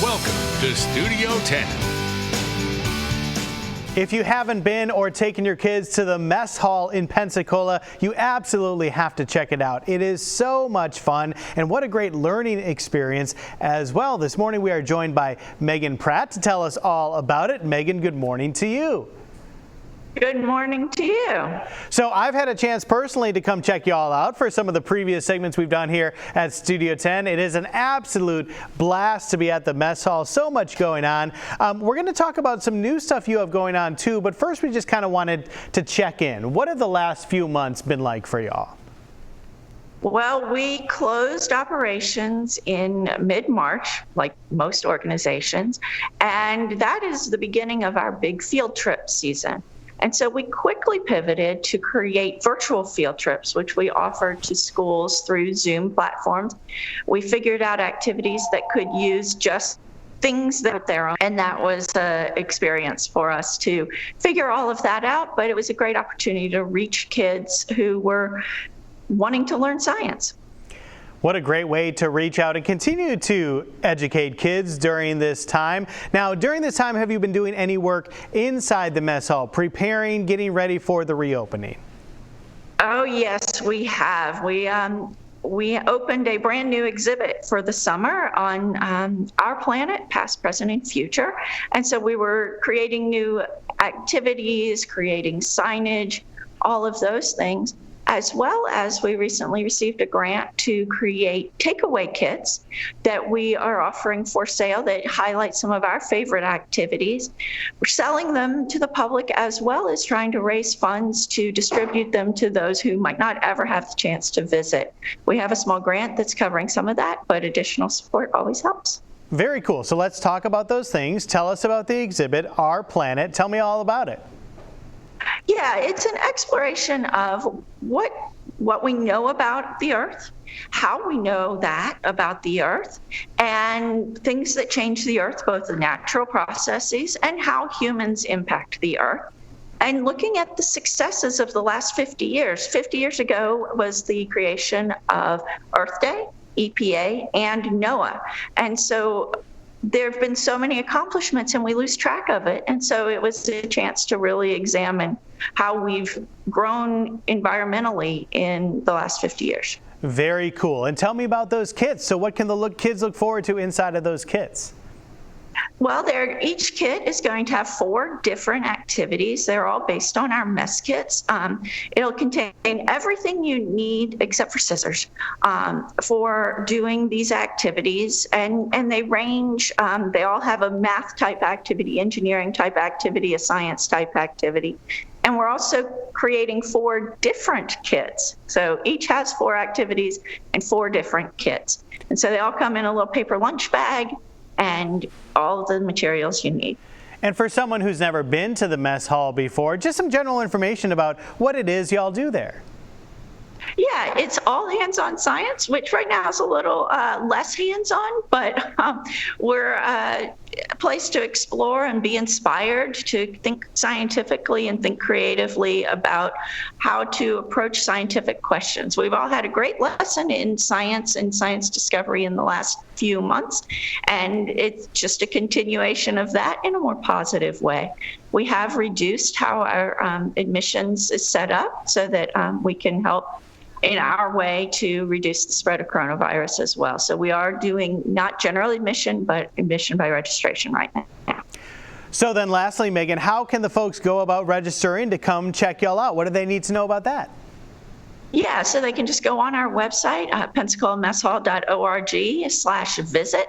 Welcome to Studio 10. If you haven't been or taken your kids to the mess hall in Pensacola, you absolutely have to check it out. It is so much fun, and what a great learning experience as well. This morning we are joined by Megan Pratt to tell us all about it. Megan, good morning to you. Good morning to you. So I've had a chance personally to come check you all out for some of the previous segments we've done here at Studio 10. It is an absolute blast to be at the mess hall. So much going on. We're going to talk about some new stuff you have going on too, but first we just kind of wanted to check in. What have the last few months been like for y'all? Well, we closed operations in mid-March, like most organizations, and that is the beginning of our big field trip season. And so we quickly pivoted to create virtual field trips, which we offered to schools through Zoom platforms. We figured out activities that could use just things that are there, and that was an experience for us to figure all of that out. But it was a great opportunity to reach kids who were wanting to learn science. What a great way to reach out and continue to educate kids during this time. Now, during this time, have you been doing any work inside the mess hall, preparing, getting ready for the reopening? Oh, yes, we have. We opened a brand new exhibit for the summer on our planet, past, present, and future. And so we were creating new activities, creating signage, all of those things, as well as we recently received a grant to create takeaway kits that we are offering for sale that highlight some of our favorite activities. We're selling them to the public as well as trying to raise funds to distribute them to those who might not ever have the chance to visit. We have a small grant that's covering some of that, but additional support always helps. Very cool. So let's talk about those things. Tell us about the exhibit, Our Planet. Tell me all about it. Yeah, it's an exploration of what we know about the Earth, how we know that about the Earth, and things that change the Earth, both the natural processes and how humans impact the Earth. And looking at the successes of the last 50 years. 50 years ago was the creation of Earth Day, EPA, and NOAA. And so there have been so many accomplishments and we lose track of it. And so it was a chance to really examine how we've grown environmentally in the last 50 years. Very cool. And tell me about those kits. So what can the kids look forward to inside of those kits? Well, each kit is going to have 4 different activities. They're all based on our mess kits. It'll contain everything you need except for scissors for doing these activities. And they range, they all have a math type activity, engineering type activity, a science type activity. And we're also creating 4 different kits. So each has 4 activities and 4 different kits. And so they all come in a little paper lunch bag and all the materials you need. And for someone who's never been to the mess hall before, just some general information about what it is y'all do there. Yeah, it's all hands-on science, which right now is a little less hands-on, but we're a place to explore and be inspired to think scientifically and think creatively about how to approach scientific questions. We've all had a great lesson in science and science discovery in the last few months, and it's just a continuation of that in a more positive way. We have reduced how our admissions is set up so that we can help in our way to reduce the spread of coronavirus as well. So we are doing not general admission, but admission by registration right now. So then lastly, Megan, how can the folks go about registering to come check y'all out? What do they need to know about that? Yeah, so they can just go on our website, pensacolamasshall.org/visit,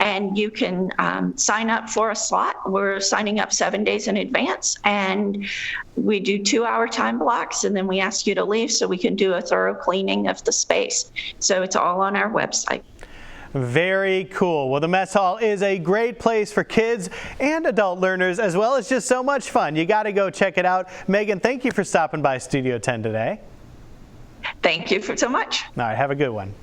and you can sign up for a slot. We're signing up 7 days in advance, and we do 2-hour time blocks, and then we ask you to leave so we can do a thorough cleaning of the space. So it's all on our website. Very cool. Well, the mess hall is a great place for kids and adult learners, as well as just so much fun. You got to go check it out. Megan, thank you for stopping by Studio 10 today. Thank you so much. All right, have a good one.